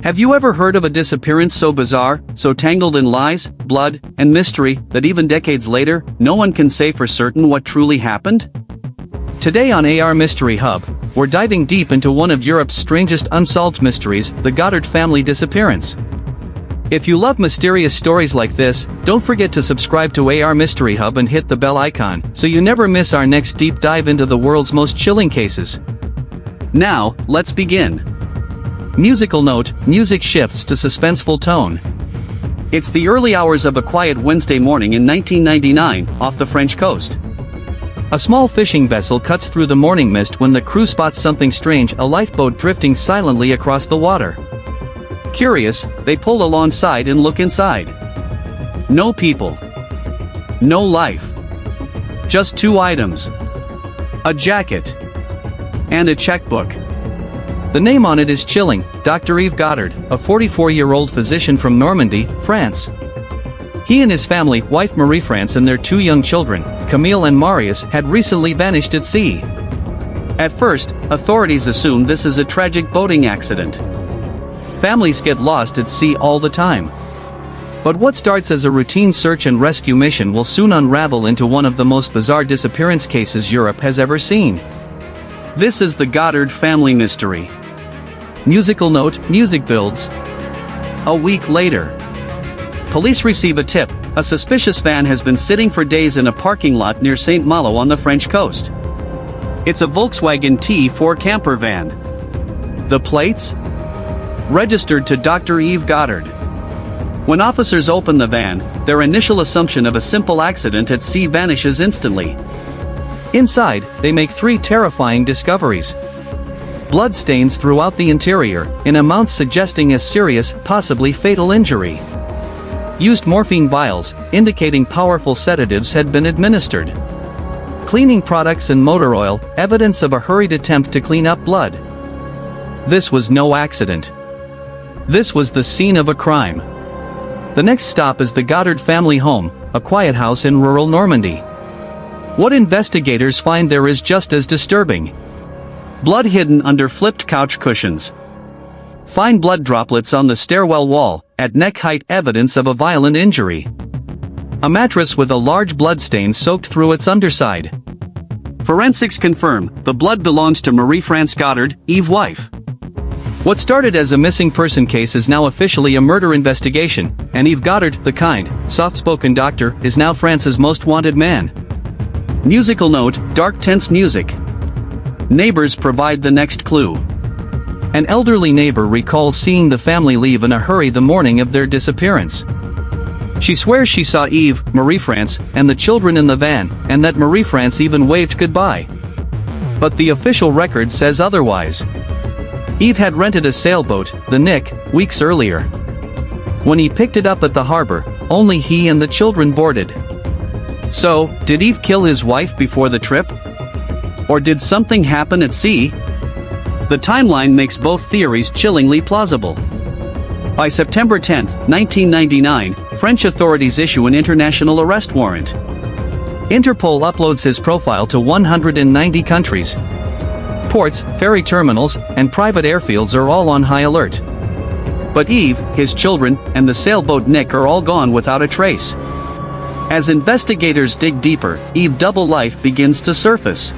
Have you ever heard of a disappearance so bizarre, so tangled in lies, blood, and mystery, that even decades later, no one can say for certain what truly happened? Today on AR Mystery Hub, we're diving deep into one of Europe's strangest unsolved mysteries, the Godard Family Disappearance. If you love mysterious stories like this, don't forget to subscribe to AR Mystery Hub and hit the bell icon, so you never miss our next deep dive into the world's most chilling cases. Now, let's begin. Musical note, music shifts to suspenseful tone. It's the early hours of a quiet Wednesday morning in 1999, off the French coast. A small fishing vessel cuts through the morning mist when the crew spots something strange, a lifeboat drifting silently across the water. Curious, they pull alongside and look inside. No people. No life. Just two items. A jacket. And a checkbook. The name on it is chilling, Dr. Yves Godard, a 44-year-old physician from Normandy, France. He and his family, wife Marie-France and their two young children, Camille and Marius, had recently vanished at sea. At first, authorities assumed this is a tragic boating accident. Families get lost at sea all the time. But what starts as a routine search and rescue mission will soon unravel into one of the most bizarre disappearance cases Europe has ever seen. This is the Godard family mystery. Musical note, music builds. A week later. Police receive a tip, a suspicious van has been sitting for days in a parking lot near St. Malo on the French coast. It's a Volkswagen T4 camper van. The plates? Registered to Dr. Yves Godard. When officers open the van, their initial assumption of a simple accident at sea vanishes instantly. Inside, they make three terrifying discoveries. Bloodstains throughout the interior, in amounts suggesting a serious, possibly fatal injury. Used morphine vials, indicating powerful sedatives had been administered. Cleaning products and motor oil, evidence of a hurried attempt to clean up blood. This was no accident. This was the scene of a crime. The next stop is the Godard family home, a quiet house in rural Normandy. What investigators find there is just as disturbing. Blood hidden under flipped couch cushions. Fine blood droplets on the stairwell wall, at neck height, evidence of a violent injury. A mattress with a large bloodstain soaked through its underside. Forensics confirm, the blood belongs to Marie-France Godard, Yves' wife. What started as a missing person case is now officially a murder investigation, and Yves Godard, the kind, soft-spoken doctor, is now France's most wanted man. Musical note, dark tense music. Neighbors provide the next clue. An elderly neighbor recalls seeing the family leave in a hurry the morning of their disappearance. She swears she saw Yves, Marie-France, and the children in the van, and that Marie-France even waved goodbye. But the official record says otherwise. Yves had rented a sailboat, the Nick, weeks earlier. When he picked it up at the harbor, only he and the children boarded. So, did Yves kill his wife before the trip? Or did something happen at sea? The timeline makes both theories chillingly plausible. By September 10, 1999, French authorities issue an international arrest warrant. Interpol uploads his profile to 190 countries. Ports, ferry terminals, and private airfields are all on high alert. But Yves, his children, and the sailboat Nick are all gone without a trace. As investigators dig deeper, Yves' double life begins to surface.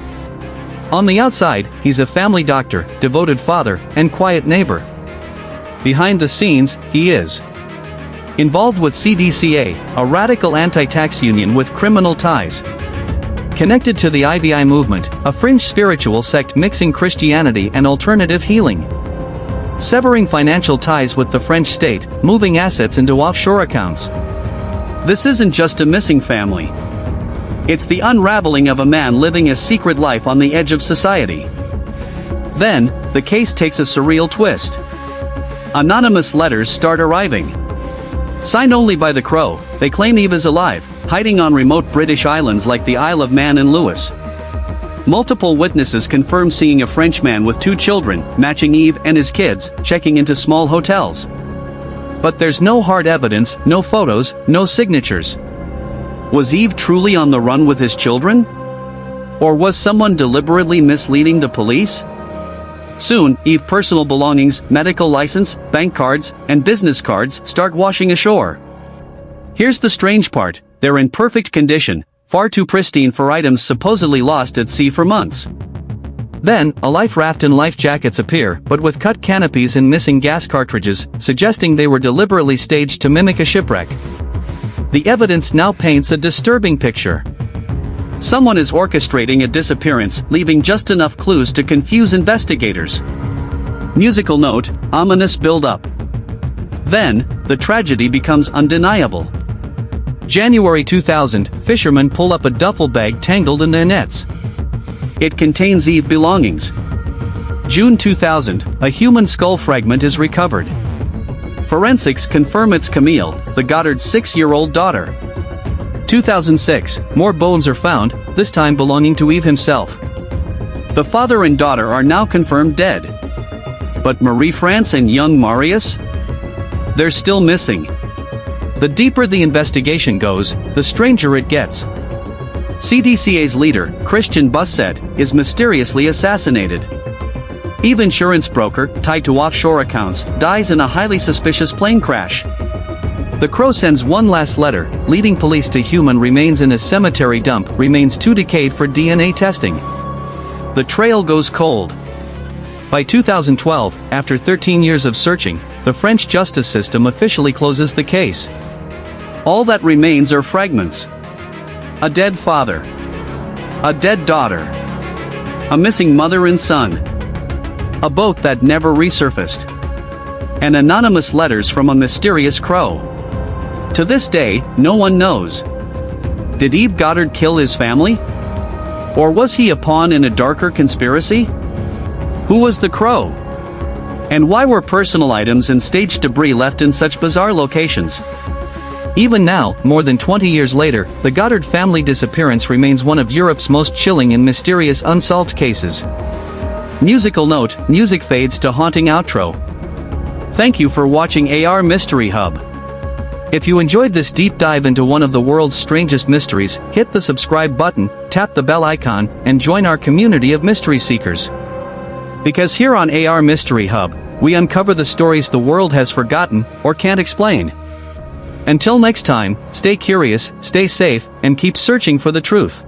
On the outside, he's a family doctor, devoted father, and quiet neighbor. Behind the scenes, he is involved with CDCA, a radical anti-tax union with criminal ties. Connected to the IVI movement, a fringe spiritual sect mixing Christianity and alternative healing. Severing financial ties with the French state, moving assets into offshore accounts. This isn't just a missing family. It's the unraveling of a man living a secret life on the edge of society. Then, the case takes a surreal twist. Anonymous letters start arriving. Signed only by the Crow, they claim Yves is alive, hiding on remote British islands like the Isle of Man and Lewis. Multiple witnesses confirm seeing a Frenchman with two children, matching Yves and his kids, checking into small hotels. But there's no hard evidence, no photos, no signatures. Was Yves truly on the run with his children? Or was someone deliberately misleading the police? Soon, Yves' personal belongings, medical license, bank cards, and business cards start washing ashore. Here's the strange part, they're in perfect condition, far too pristine for items supposedly lost at sea for months. Then, a life raft and life jackets appear, but with cut canopies and missing gas cartridges, suggesting they were deliberately staged to mimic a shipwreck. The evidence now paints a disturbing picture. Someone is orchestrating a disappearance, leaving just enough clues to confuse investigators. Musical note, ominous build-up. Then, the tragedy becomes undeniable. January 2000, fishermen pull up a duffel bag tangled in their nets. It contains Yves' belongings. June 2000, a human skull fragment is recovered. Forensics confirm it's Camille, the Godard's 6-year-old daughter. 2006, more bones are found, this time belonging to Yves himself. The father and daughter are now confirmed dead. But Marie-France and young Marius? They're still missing. The deeper the investigation goes, the stranger it gets. CDCA's leader, Christian Busset, is mysteriously assassinated. Yves' insurance broker, tied to offshore accounts, dies in a highly suspicious plane crash. The Crow sends one last letter, leading police to human remains in a cemetery dump remains too decayed for DNA testing. The trail goes cold. By 2012, after 13 years of searching, the French justice system officially closes the case. All that remains are fragments. A dead father. A dead daughter. A missing mother and son. A boat that never resurfaced. And anonymous letters from a mysterious crow. To this day, no one knows. Did Yves Godard kill his family? Or was he a pawn in a darker conspiracy? Who was the crow? And why were personal items and staged debris left in such bizarre locations? Even now, more than 20 years later, the Godard family disappearance remains one of Europe's most chilling and mysterious unsolved cases. Musical note, music fades to haunting outro. Thank you for watching AR Mystery Hub. If you enjoyed this deep dive into one of the world's strangest mysteries, hit the subscribe button, tap the bell icon, and join our community of mystery seekers. Because here on AR Mystery Hub, we uncover the stories the world has forgotten or can't explain. Until next time, stay curious, stay safe, and keep searching for the truth.